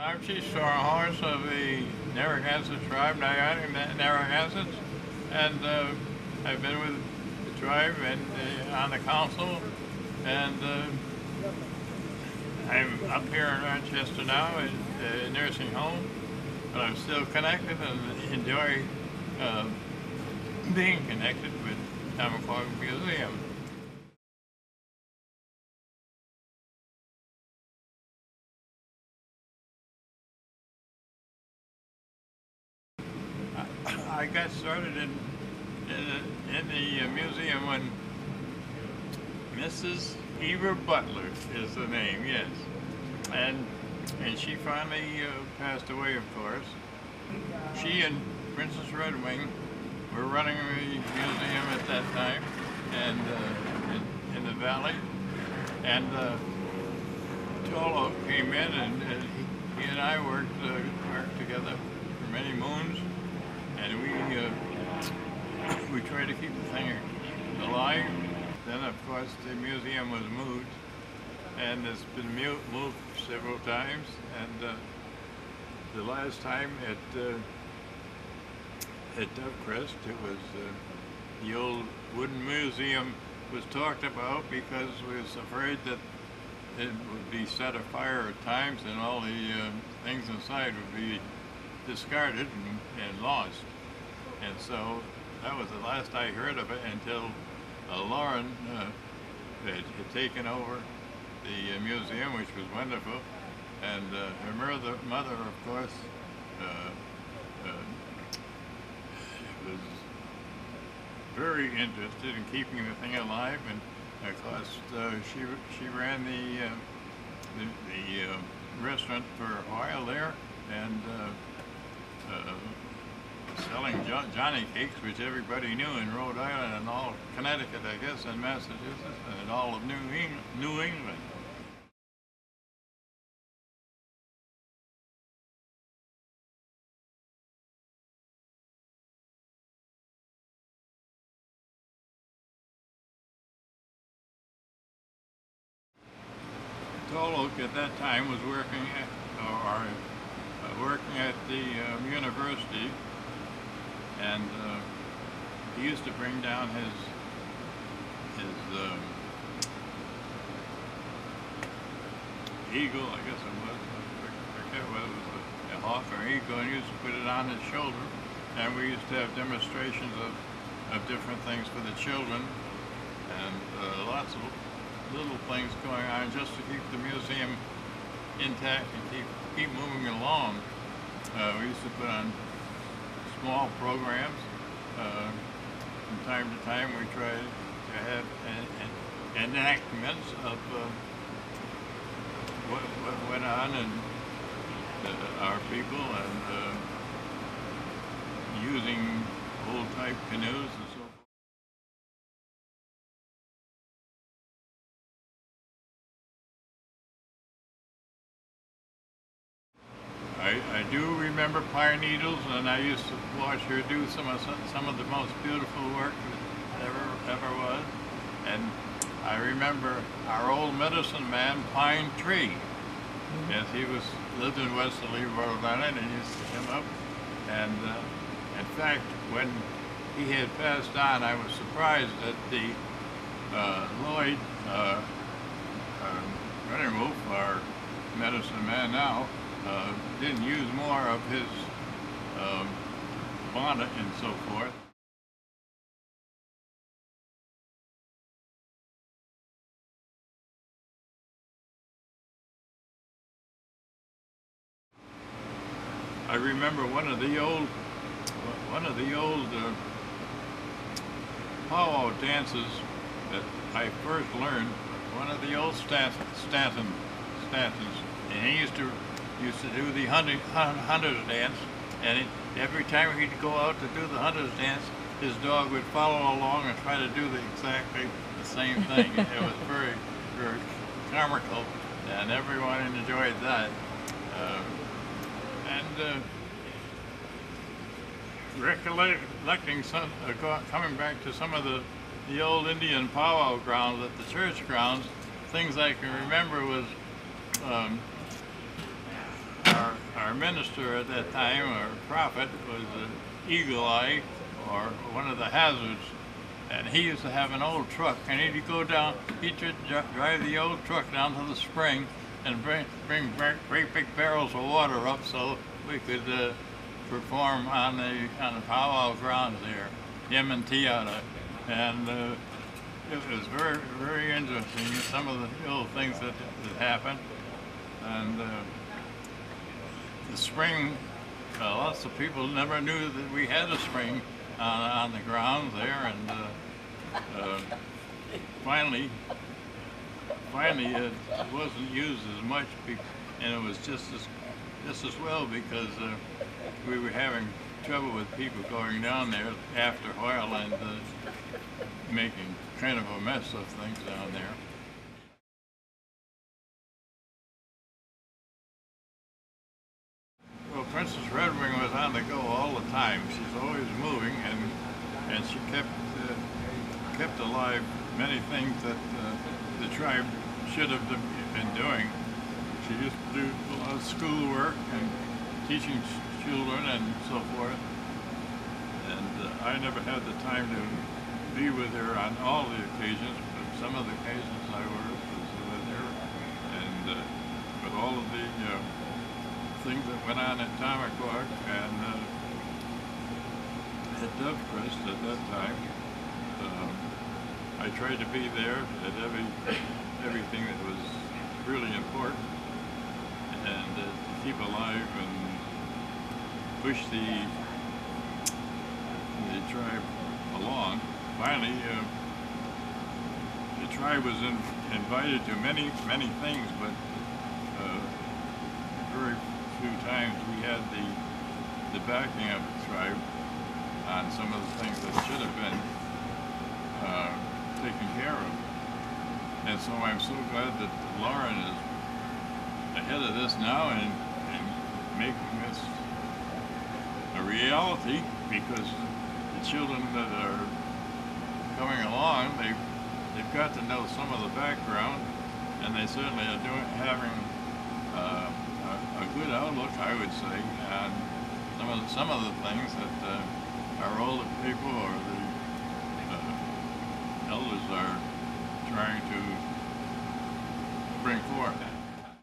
I'm Chief Horse of the Narragansett tribe, Narragansetts, and I've been with the tribe and on the council, and I'm up here in Rochester now in a nursing home, but I'm still connected and enjoy being connected with Tamaqua Museum. I got started in the museum when Mrs. Eva Butler is the name, yes, and she finally passed away, of course. She and Princess Red Wing were running the museum at that time, and in the valley, and Tolo came in, and he and I worked together for many moons. And we tried to keep the thing alive. Then, of course, the museum was moved, and it's been moved several times. And the last time at Dovecrest, it was the old wooden museum was talked about because we was afraid that it would be set afire at times, and all the things inside would be discarded and lost. And so that was the last I heard of it until Lauren had taken over the museum, which was wonderful. And her mother, of course, was very interested in keeping the thing alive. And of course, she ran the restaurant for a while there, and selling Johnny cakes, which everybody knew in Rhode Island and all Connecticut, I guess, and Massachusetts, and all of New England. Tolok at that time was working at the university, and he used to bring down his eagle, I guess it was. I forget whether it was a hawk or eagle, and he used to put it on his shoulder. And we used to have demonstrations of different things for the children, and lots of little things going on just to keep the museum intact and keep moving along. We used to put on small programs. From time to time, we tried to have enactments of what went on in our people, and using old type canoes and so forth. I do remember Pine Needles, and I used to watch her do some of the most beautiful work that ever was. And I remember our old medicine man, Pine Tree. Yes, he lived in Westerly, Rhode Island, and used to come up. And in fact, when he had passed on, I was surprised that the Lloyd Rennerwolf, our medicine man now, didn't use more of his bonnet and so forth. I remember one of the old powwow dances that I first learned. One of the old Stantons, and he used to do the hunter's dance, and every time he'd go out to do the hunter's dance, his dog would follow along and try to do exactly the same thing. It was very, very comical, and everyone enjoyed that. Recollecting coming back to some of the old Indian powwow grounds at the church grounds, things I can remember was our our minister at that time, our prophet, was Eagle Eye, or one of the Hazards. And he used to have an old truck, and he'd go down, he'd drive the old truck down to the spring and bring great big barrels of water up so we could perform on the powwow grounds there, him and Tiana. And it was very, very interesting, some of the little things that happened. And the spring, lots of people never knew that we had a spring on the grounds there, and finally it wasn't used as much, and it was just as well because we were having trouble with people going down there after a while and making kind of a mess of things down there. Well, Princess Redwing was on the go all the time. She's always moving, and she kept alive many things that the tribe should have been doing. She used to do a lot of schoolwork and teaching children and so forth. And I never had the time to be with her on all the occasions, but some of the occasions I was with her, and with all of the things that went on at Tamaqua and at Dovecrest at that time. I tried to be there at everything that was really important, and to keep alive and push the tribe along. Finally, the tribe was invited to many things, but very few times we had the backing of the tribe on some of the things that should have been taken care of. And so I'm so glad that Lauren is ahead of this now and making this a reality, because the children that are coming along, they've got to know some of the background, and they certainly are having a good outlook, I would say, on some of the things that our older people or the elders are trying to bring forth.